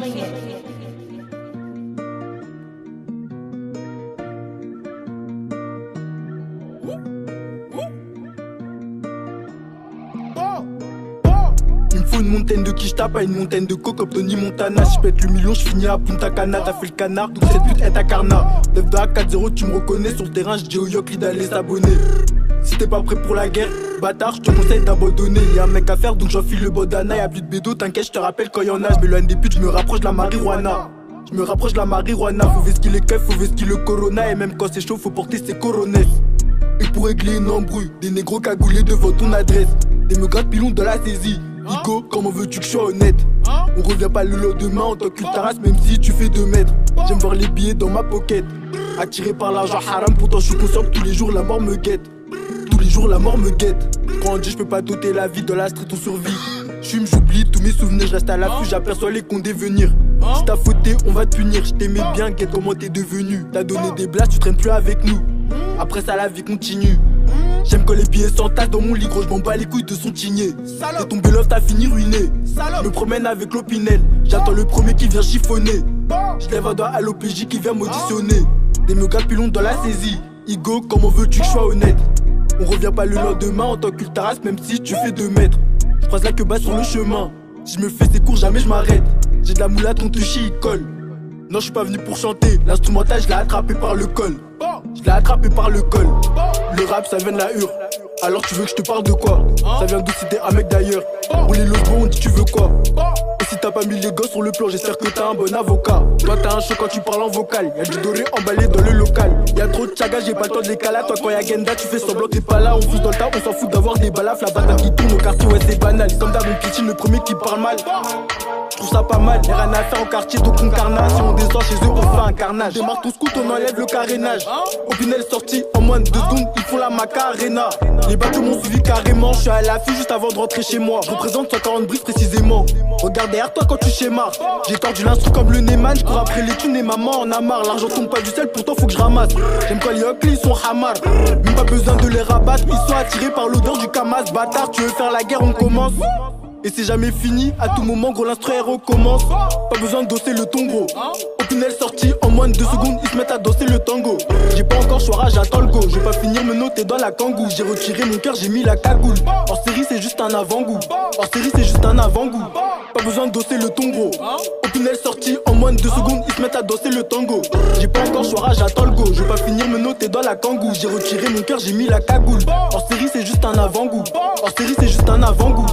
Il me faut une montagne de quiche, pas une montagne de coke comme Tony Montana. Si je pète le million, je finis à Punta Cana. T'as fait le canard, toute cette pute est à carna. 9 2 à 4-0, tu me reconnais. Sur le terrain, je dis au Yokli d'aller s'abonner. Si t'es pas prêt pour la guerre, bâtard, je te conseille d'abandonner. Y'a un mec à faire donc j'enfile le bandana. Y'a plus de bédo, t'inquiète, je te rappelle quand y'en a. Je m'éloigne des putes, je me rapproche de la marijuana. Je me rapproche de la marijuana. Faut vesquiller les keufs, faut vesquiller le corona. Et même quand c'est chaud, faut porter ses coronesses. Et pour régler une embrouille, des négros cagoulés devant ton adresse. Des me gratte pilon de la saisie. Igo, comment veux-tu que je sois honnête? On revient pas le lendemain en tant que taras, même si tu fais 2 mètres. J'aime voir les billets dans ma pocket. Attiré par l'argent haram, pourtant je suis conscient que tous les jours la mort me guette. Tous les jours la mort me guette. Quand on dit je peux pas doter la vie, dans la street on survit. J'fume, j'oublie tous mes souvenirs, je reste à l'affût, j'aperçois les condés venir. Si t'as fauté, on va te punir. Je t'aimais bien, guette comment t'es devenu. T'as donné des blagues, tu traînes plus avec nous. Après ça la vie continue. J'aime quand les billets s'entassent dans mon lit, gros, j'm'en bats les couilles de son tigné. T'es tombé love, t'as fini ruiné. Je me promène avec l'opinel, j'attends le premier qui vient chiffonner. J'lève un doigt à l'OPJ qui vient m'auditionner. Des me pilons dans la saisie. Igo, comment veux-tu que je sois honnête? On revient pas le lendemain en tant que taras, même si tu fais 2 mètres. J'croise la queue basse sur le chemin. Si je me fais ses cours, jamais je m'arrête. J'ai de la moulade, on te chie, il colle. Non, je suis pas venu pour chanter. L'instrumental, je l'ai attrapé par le col. Je l'ai attrapé par le col. Le rap, ça vient de la hure. Alors tu veux que je te parle de quoi? Ça vient d'où si t'es un mec d'ailleurs? Rouler le bon, on dit tu veux quoi? Et si t'as pas mis les gosses sur le plan, j'espère que t'as un bon avocat. Toi t'as un show quand tu parles en vocal. Y'a du doré emballé dans le local. Y'a trop de chaga, j'ai pas le temps de les caler. Toi quand y'a Genda, tu fais semblant t'es pas là. On fout dans le tas, on s'en fout d'avoir des balafres. La bataille qui tourne au quartier, ouais c'est banal. Comme d'hab, une piscine, le premier qui parle mal. Je trouve ça pas mal, y'a rien à faire au quartier, donc on carnage. Si on descend chez eux, on fait un carnage. Démarre ton scout, on enlève le carénage. Opinel sorti en moins de 2 secondes, ils font la Macarena. Les bateaux m'ont suivi carrément, je suis à l'affût juste avant de rentrer chez moi. Je représente 140 brises précisément. Regarde derrière toi quand tu schémas. J'ai tordu l'instru comme le Neyman, je cours après les thunes et maman en a marre. L'argent tombe pas du ciel, pourtant faut que je ramasse. J'aime quand les Oakley ils sont hamar. Même pas besoin de les rabattre, ils sont attirés par l'odeur du Kamas. Bâtard, tu veux faire la guerre, on commence. Et c'est jamais fini, à tout moment gros l'instru recommence. Pas besoin de dosser le ton gros. Opinel sorti en moins de 2 secondes, ils se mettent à danser le tango. J'ai pas encore choix, j'attends le go. Je vais pas finir me noter dans la kangou. J'ai retiré mon cœur, j'ai mis la cagoule. Hors série c'est juste un avant-goût. Hors série c'est juste un avant-goût. Pas besoin de dosser le ton gros. Opinel sorti en moins de 2 secondes, ils se mettent à danser le tango. J'ai pas encore choix, j'attends le go. Je vais pas finir me noter dans la kangou. J'ai retiré mon cœur, j'ai mis la cagoule. Hors série c'est juste un avant-goût. Hors série c'est juste un avant-goût.